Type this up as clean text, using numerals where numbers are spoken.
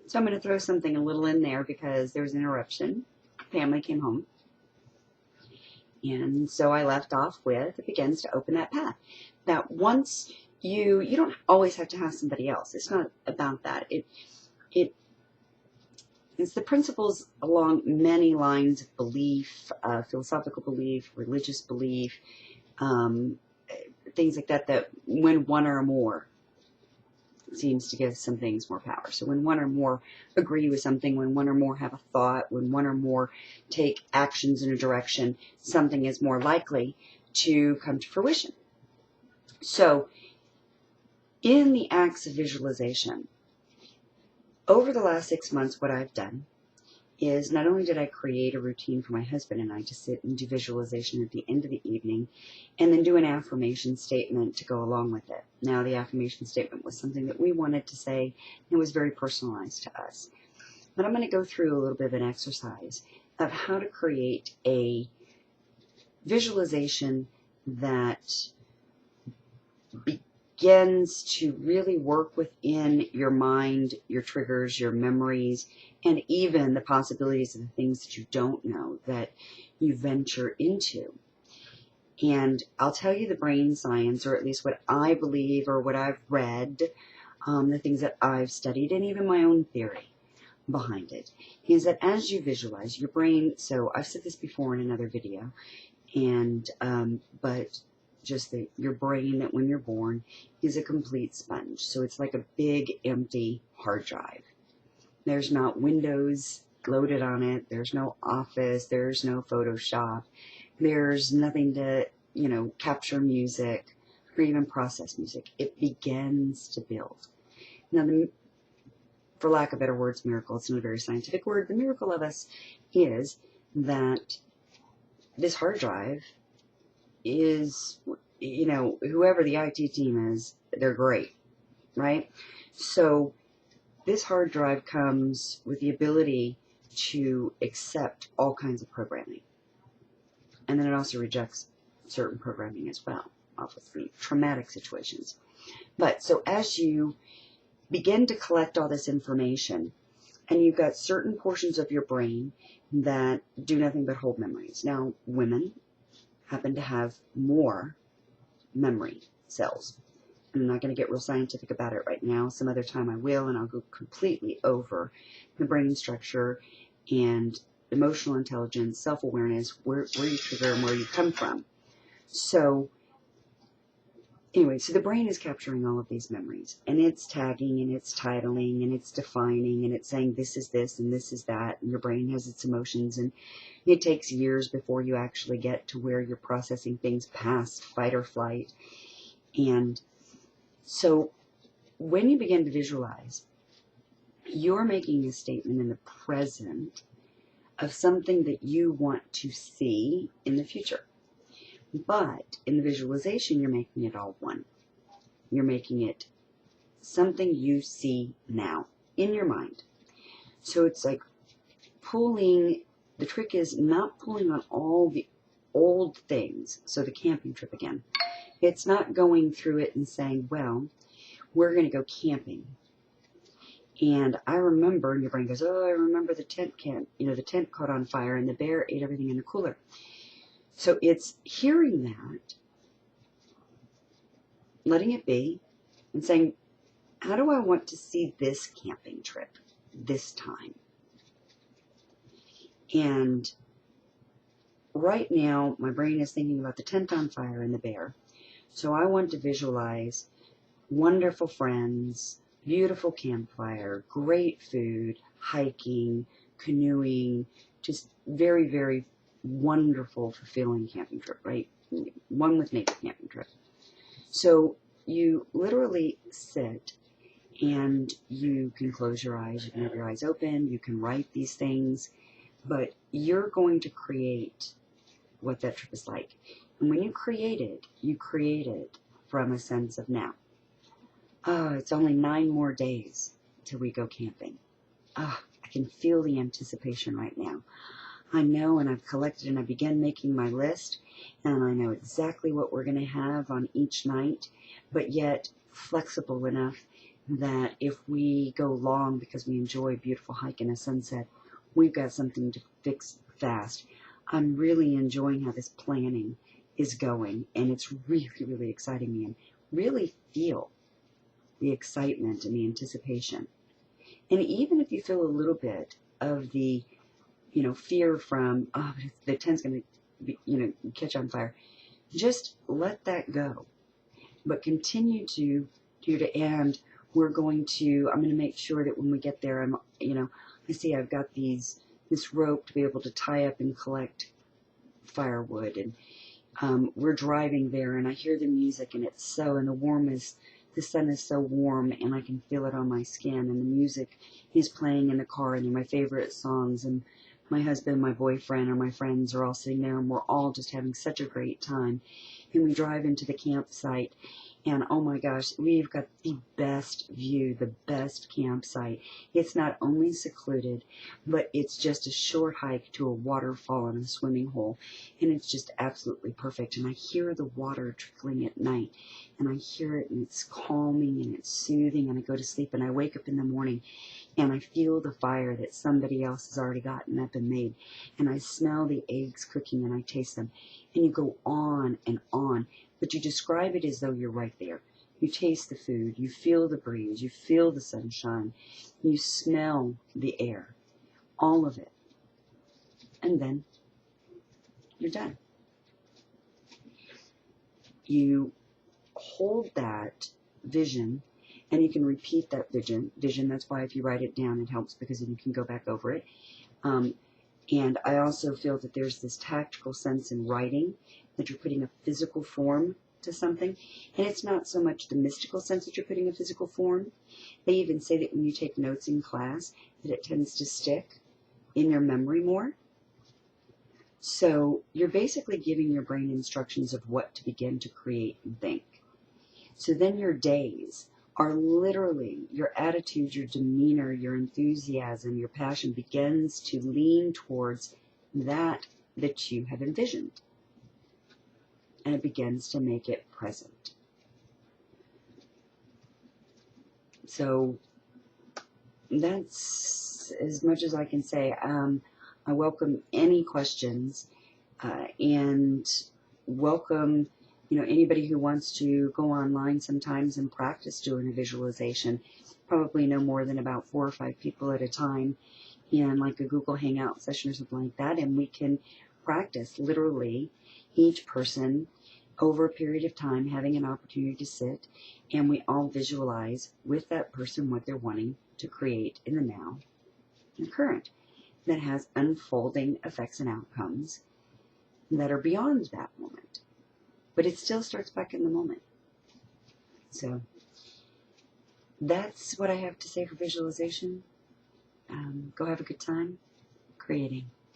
So I'm going to throw something a little in there because there was an interruption. Family came home. And so I left off with, it begins to open that path. Now, once you don't always have to have somebody else. It's not about that. It's the principles along many lines of belief, philosophical belief, religious belief, things like that, that when one or more seems to give some things more power. So when one or more agree with something, when one or more have a thought, when one or more take actions in a direction, something is more likely to come to fruition. So in the acts of visualization, over the last 6 months, what I've done is not only did I create a routine for my husband and I to sit and do visualization at the end of the evening and then do an affirmation statement to go along with it. Now, the affirmation statement was something that we wanted to say. It was very personalized to us. But I'm going to go through a little bit of an exercise of how to create a visualization that begins to really work within your mind, your triggers, your memories, and even the possibilities of the things that you don't know that you venture into. And I'll tell you the brain science, or at least what I believe or what I've read, the things that I've studied, and even my own theory behind it, is that as you visualize your brain, so I've said this before in another video, and but just that your brain, that when you're born, is a complete sponge. So it's like a big empty hard drive. There's not Windows loaded on it. There's no Office. There's no Photoshop. There's nothing to, capture music or even process music. It begins to build. Now, for lack of better words, miracle, it's not a very scientific word. The miracle of us is that this hard drive is, whoever the IT team is, they're great, right? So this hard drive comes with the ability to accept all kinds of programming. And then it also rejects certain programming as well, obviously, traumatic situations. But so as you begin to collect all this information, and you've got certain portions of your brain that do nothing but hold memories. Now, women happen to have more memory cells. I'm not going to get real scientific about it right now. Some other time I will, and I'll go completely over the brain structure and emotional intelligence, self-awareness, where you trigger and where you come from. So anyway, so the brain is capturing all of these memories, and it's tagging, and it's titling, and it's defining, and it's saying this is this, and this is that, and your brain has its emotions, and it takes years before you actually get to where you're processing things past fight or flight. And so when you begin to visualize, you're making a statement in the present of something that you want to see in the future. But in the visualization, you're making it all one. You're making it something you see now in your mind. So it's like pulling, the trick is not pulling on all the old things. So the camping trip again. It's not going through it and saying, well, we're going to go camping. And I remember, and your brain goes, oh, I remember the tent the tent caught on fire and the bear ate everything in the cooler. So it's hearing that, letting it be, and saying, how do I want to see this camping trip this time? And right now, my brain is thinking about the tent on fire and the bear. So I want to visualize wonderful friends, beautiful campfire, great food, hiking, canoeing, just very, very wonderful, fulfilling camping trip, right? One with nature camping trip. So you literally sit and you can close your eyes, you can have your eyes open, you can write these things, but you're going to create what that trip is like. And when you create it from a sense of now. Oh, it's only 9 more days till we go camping. Oh, I can feel the anticipation right now. I know, and I've collected, and I began making my list, and I know exactly what we're going to have on each night, but yet flexible enough that if we go long because we enjoy a beautiful hike and a sunset, we've got something to fix fast. I'm really enjoying how this planning is going, and it's really, really exciting me, and really feel the excitement and the anticipation. And even if you feel a little bit of the, fear from, oh, the tent's going to, catch on fire, just let that go. But continue to do to end. I'm going to make sure that when we get there, I see I've got this rope to be able to tie up and collect firewood. And we're driving there, and I hear the music, and the sun is so warm, and I can feel it on my skin, and the music is playing in the car, and they're my favorite songs, and my husband, my boyfriend, and my friends are all sitting there, and we're all just having such a great time. And we drive into the campsite, and oh my gosh, we've got the best view, the best campsite. It's not only secluded, but it's just a short hike to a waterfall and a swimming hole, and it's just absolutely perfect. And I hear the water trickling at night, and I hear it, and it's calming, and it's soothing, and I go to sleep, and I wake up in the morning, and I feel the fire that somebody else has already gotten up and made, and I smell the eggs cooking, and I taste them, and you go on and on, but you describe it as though you're right there. You taste the food, you feel the breeze, you feel the sunshine, you smell the air, all of it, and then you're done. You hold that vision, and you can repeat that vision. That's why if you write it down, it helps, because then you can go back over it. And I also feel that there's this tactical sense in writing, that you're putting a physical form to something. And it's not so much the mystical sense that you're putting a physical form. They even say that when you take notes in class, that it tends to stick in your memory more. So you're basically giving your brain instructions of what to begin to create and think. So then your days are literally, your attitude, your demeanor, your enthusiasm, your passion begins to lean towards that you have envisioned. And it begins to make it present. So that's as much as I can say. I welcome any questions, and welcome anybody who wants to go online sometimes and practice doing a visualization. Probably no more than about 4 or 5 people at a time in like a Google Hangout session or something like that, and we can practice literally each person over a period of time having an opportunity to sit, and we all visualize with that person what they're wanting to create in the now and current, that has unfolding effects and outcomes that are beyond that moment. But it still starts back in the moment. So that's what I have to say for visualization. Go have a good time creating.